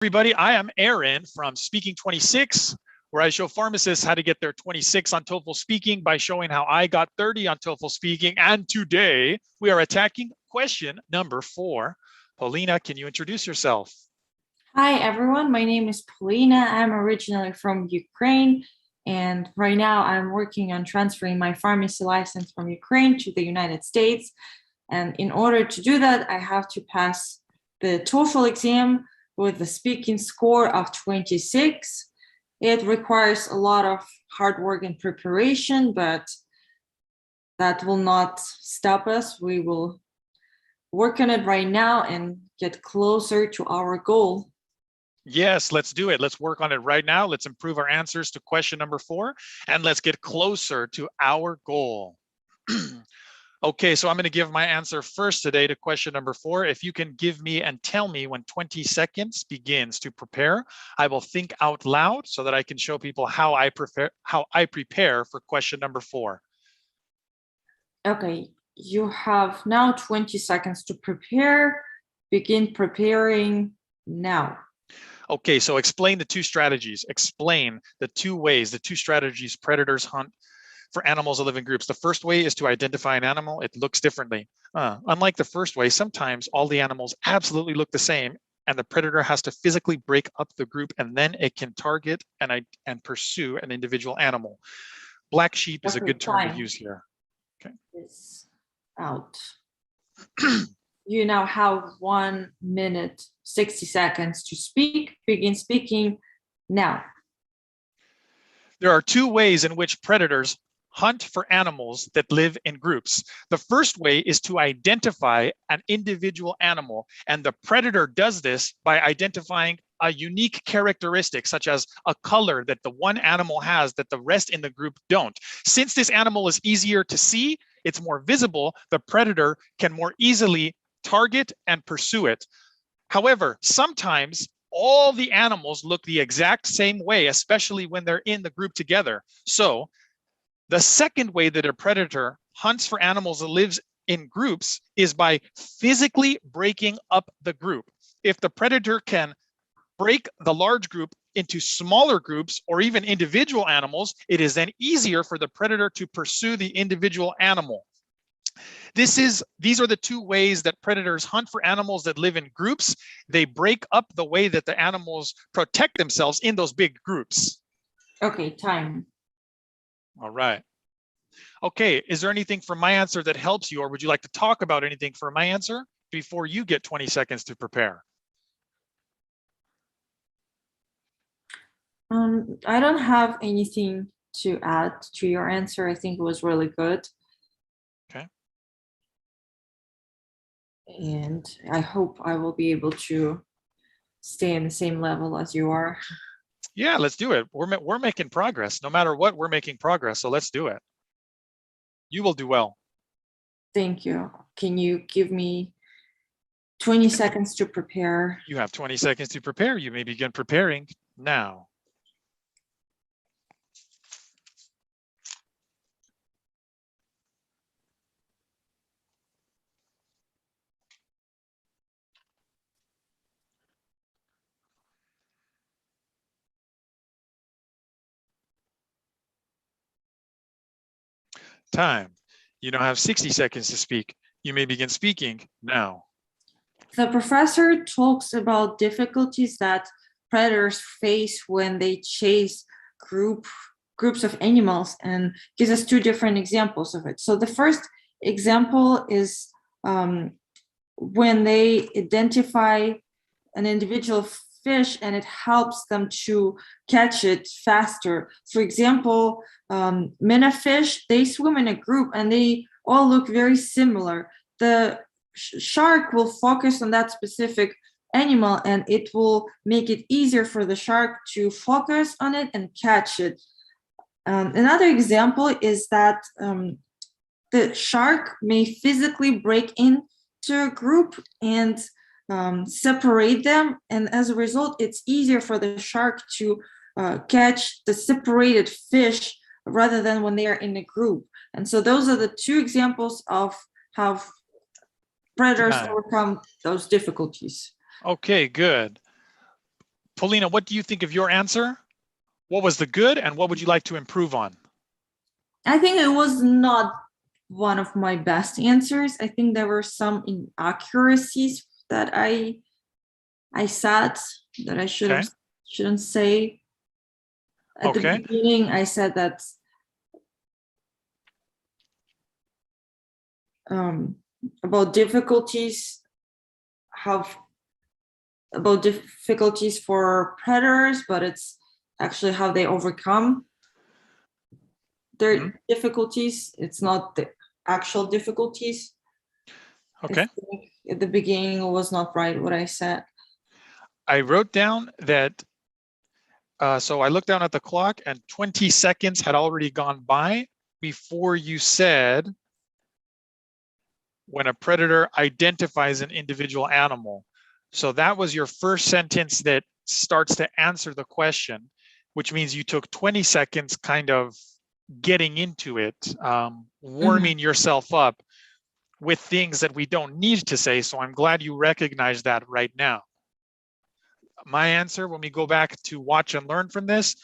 Everybody, I am Aaron from Speaking 26, where I show pharmacists how to get their 26 on TOEFL Speaking by showing how I got 30 on TOEFL Speaking. And today we are attacking question number 4. Paulina, can you introduce yourself? Hi, everyone. My name is Paulina. I'm originally from Ukraine, and right now I'm working on transferring my pharmacy license from Ukraine to the United States. And in order to do that, I have to pass the TOEFL exam with a speaking score of 26. It requires a lot of hard work and preparation, but that will not stop us. We will work on it right now and get closer to our goal. Yes, let's do it. Let's work on it right now. Let's improve our answers to question number 4, and let's get closer to our goal. Okay, so I'm going to give my answer first today to question number 4. If you can give me and tell me when 20 seconds begins to prepare, I will think out loud so that I can show people how I prepare for question number 4. Okay, you have now 20 seconds to prepare. Begin preparing now. Okay, so explain the two strategies. Explain the two ways, the two strategies predators hunt for animals that live in groups. The first way is to identify an animal. It looks differently. Unlike the first way, sometimes all the animals absolutely look the same, and the predator has to physically break up the group, and then it can target and pursue an individual animal. Black sheep is a good term to use here. Okay. It's out. You now have 1 minute, 60 seconds to speak. Begin speaking now. There are two ways in which predators hunt for animals that live in groups. The first way is to identify an individual animal, and the predator does this by identifying a unique characteristic, such as a color that the one animal has that the rest in the group don't. Since this animal is easier to see, it's more visible, the predator can more easily target and pursue it. However, sometimes all the animals look the exact same way, especially when they're in the group together. So the second way that a predator hunts for animals that lives in groups is by physically breaking up the group. If the predator can break the large group into smaller groups or even individual animals, it is then easier for the predator to pursue the individual animal. These are the two ways that predators hunt for animals that live in groups. They break up the way that the animals protect themselves in those big groups. Okay, time. All right. Okay, is there anything from my answer that helps you, or would you like to talk about anything for my answer before you get 20 seconds to prepare? I don't have anything to add to your answer. I think it was really good. Okay. And I hope I will be able to stay in the same level as you are. Yeah, let's do it. We're making progress. No matter what, we're making progress. So let's do it. You will do well. Thank you. Can you give me 20 seconds to prepare? You have 20 seconds to prepare. You may begin preparing now. Time. You now have 60 seconds to speak. You may begin speaking now. The professor talks about difficulties that predators face when they chase groups of animals and gives us 2 different examples of it. So the first example is when they identify an individual fish and it helps them to catch it faster. For example, minnow fish, they swim in a group and they all look very similar. The shark will focus on that specific animal and it will make it easier for the shark to focus on it and catch it. Another example is that the shark may physically break into a group and separate them, and as a result it's easier for the shark to catch the separated fish rather than when they are in a group. And so those are the 2 examples of how predators overcome those difficulties. Okay, good. Paulina, what do you think of your answer? What was the good and what would you like to improve on? I think it was not one of my best answers. I think there were some inaccuracies that I said that I shouldn't say. At the beginning, I said that about difficulties for predators, but it's actually how they overcome their difficulties. It's not the actual difficulties. Okay. I think at the beginning, it was not right what I said. I wrote down that, so I looked down at the clock and 20 seconds had already gone by before you said, when a predator identifies an individual animal. So that was your first sentence that starts to answer the question, which means you took 20 seconds kind of getting into it, warming yourself up with things that we don't need to say. So I'm glad you recognize that right now. My answer, when we go back to watch and learn from this,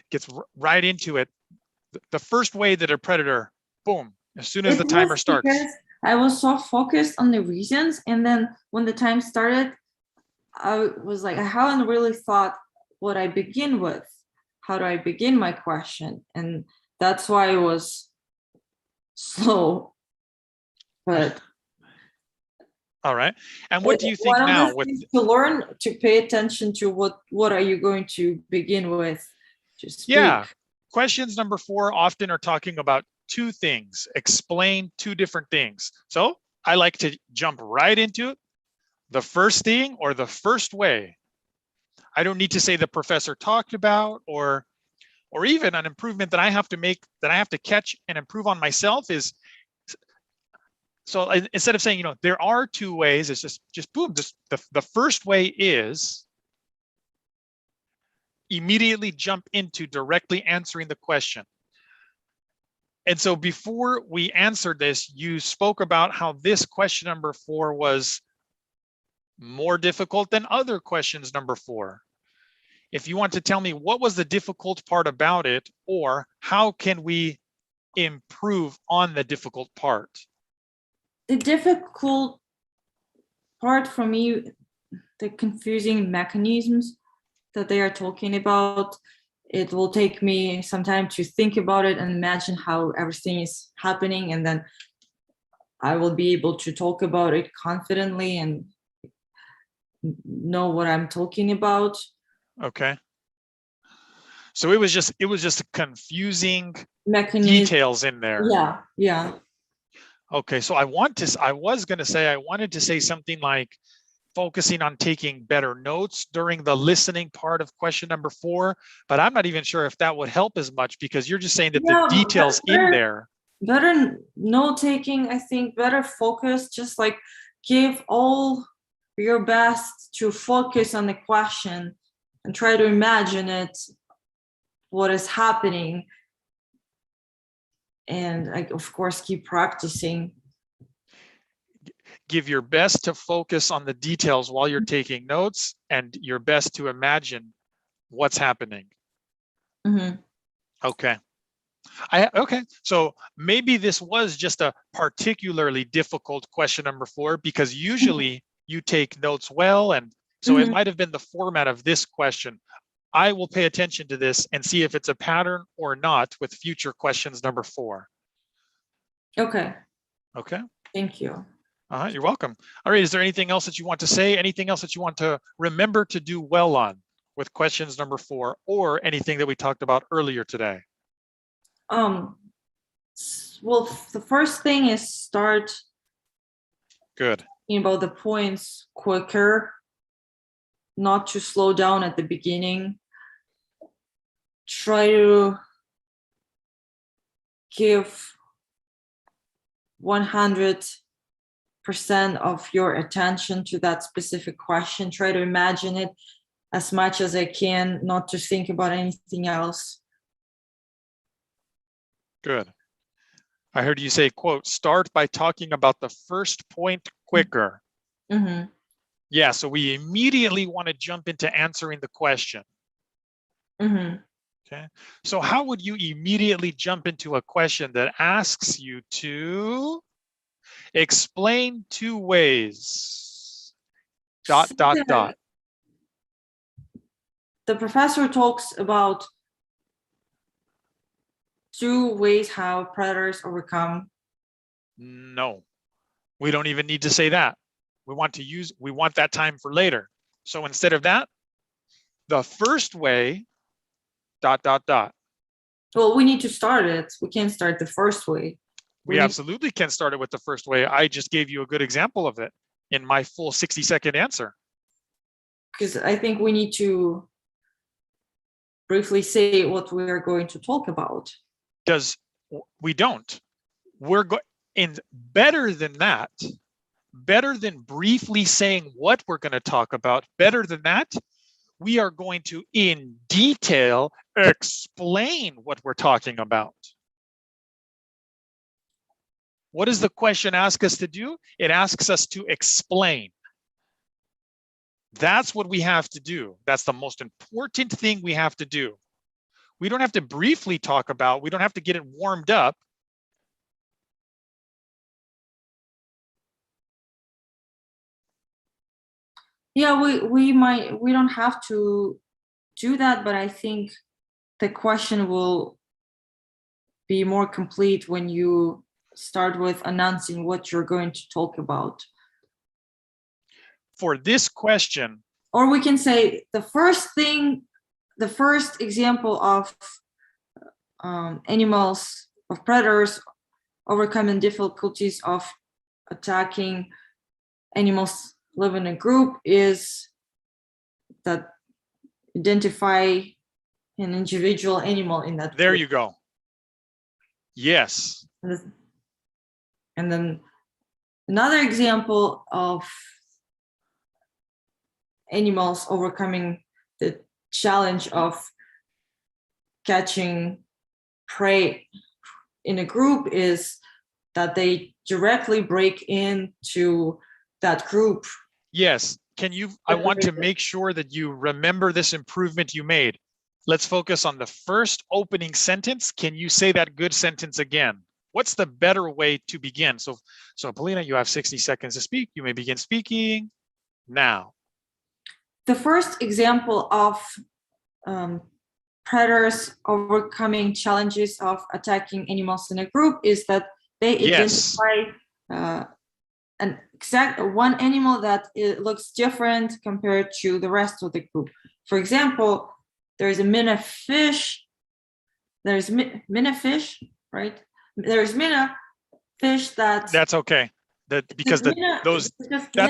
gets right into it. The first way that a predator, boom, as soon as the timer starts. Because I was so focused on the reasons, and then when the time started, I was like, I haven't really thought what I begin with. How do I begin my question? And that's why it was slow. But all right. And what do you think now? To learn to pay attention to what are you going to begin with? Just speak. Yeah. Questions number 4 often are talking about 2 things, explain 2 different things. So I like to jump right into it. The first thing or the first way. I don't need to say the professor talked about, or even an improvement that I have to make, that I have to catch and improve on myself is, so instead of saying, there are 2 ways, it's just boom, just the first way is immediately jump into directly answering the question. And so before we answered this, you spoke about how this question number 4 was more difficult than other questions number 4. If you want to tell me what was the difficult part about it, or how can we improve on the difficult part? The difficult part for me, the confusing mechanisms that they are talking about. It will take me some time to think about it and imagine how everything is happening, and then I will be able to talk about it confidently and know what I'm talking about. Okay. So it was just confusing mechanism details in there. Yeah. Okay, so I wanted to say something like focusing on taking better notes during the listening part of question number 4, but I'm not even sure if that would help as much, because you're just saying that the details in there. Better note taking, I think, better focus, just like give all your best to focus on the question and try to imagine it, what is happening. And of course, keep practicing. Give your best to focus on the details while you're taking notes, and your best to imagine what's happening. Okay. Okay, so maybe this was just a particularly difficult question number 4, because usually you take notes well, and so it might have been the format of this question. I will pay attention to this and see if it's a pattern or not with future questions number 4. Okay. Okay. Thank you. You're welcome. All right, is there anything else that you want to say? Anything else that you want to remember to do well on with questions number 4, or anything that we talked about earlier today? Well, the first thing is start Good. About the points quicker, not to slow down at the beginning. Try to give 100% of your attention to that specific question. Try to imagine it as much as I can, not to think about anything else. Good. I heard you say, quote, start by talking about the first point quicker. Yeah, so we immediately want to jump into answering the question. Mhm. Okay, so how would you immediately jump into a question that asks you to explain two ways, dot, So dot, dot? the professor talks about two ways how predators overcome. No, we don't even need to say that. We want that time for later. So instead of that, the first way, dot, dot, dot. Well, we need to start it. We can't start the first way. We absolutely can start it with the first way. I just gave you a good example of it in my full 60-second answer. Because I think we need to briefly say what we are going to talk about. We don't. We're going in better than that, better than briefly saying what we're going to talk about, better than that, we are going to in detail explain what we're talking about. What does the question ask us to do? It asks us to explain. That's what we have to do. That's the most important thing we have to do. We don't have to briefly talk about, we don't have to get it warmed up. Yeah, we don't have to do that, but I think the question will be more complete when you start with announcing what you're going to talk about. For this question, or we can say the first example of animals, of predators overcoming difficulties of attacking animals live in a group is that identify an individual animal in that there group. you go. Yes. And then another example of animals overcoming the challenge of catching prey in a group is that they directly break into that group. Yes. Can you, I want to make sure that you remember this improvement you made. Let's focus on the first opening sentence. Can you say that good sentence again? What's the better way to begin? So Paulina, you have 60 seconds to speak. You may begin speaking now. The first example of predators overcoming challenges of attacking animals in a group is that they identify one animal that it looks different compared to the rest of the group. For example, there's a minnow fish. There's minnow fish, right? There's minnow fish that's okay. Because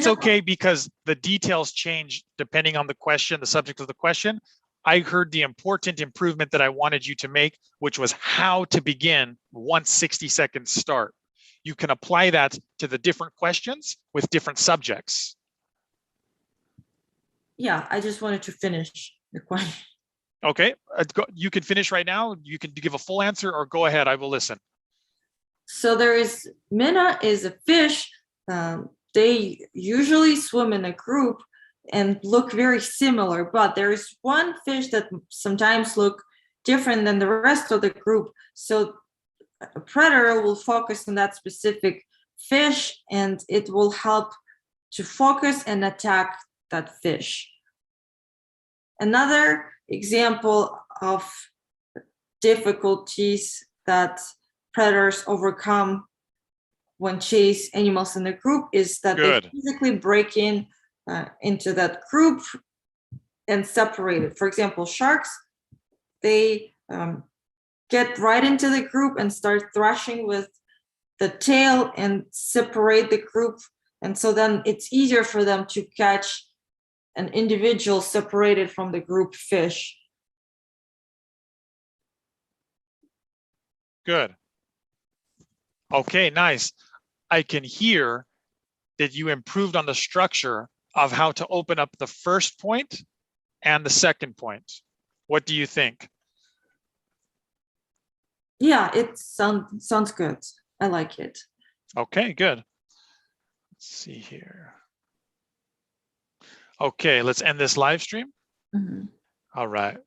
okay because the details change depending on the question, the subject of the question. I heard the important improvement that I wanted you to make, which was how to begin once 60 seconds start. You can apply that to the different questions with different subjects. Yeah, I just wanted to finish the question. Okay, you can finish right now. You can give a full answer or go ahead. I will listen. So there is, minnow is a fish. They usually swim in a group and look very similar, but there is one fish that sometimes look different than the rest of the group. So a predator will focus on that specific fish and it will help to focus and attack that fish. Another example of difficulties that predators overcome when chase animals in a group is that they physically break into that group and separate it. For example, sharks, they get right into the group and start thrashing with the tail and separate the group. And so then it's easier for them to catch an individual separated from the group fish. Good. Okay, nice. I can hear that you improved on the structure of how to open up the first point and the second point. What do you think? Yeah, it sounds good. I like it. Okay, good. Let's see here. Okay, let's end this live stream. Mhm. All right.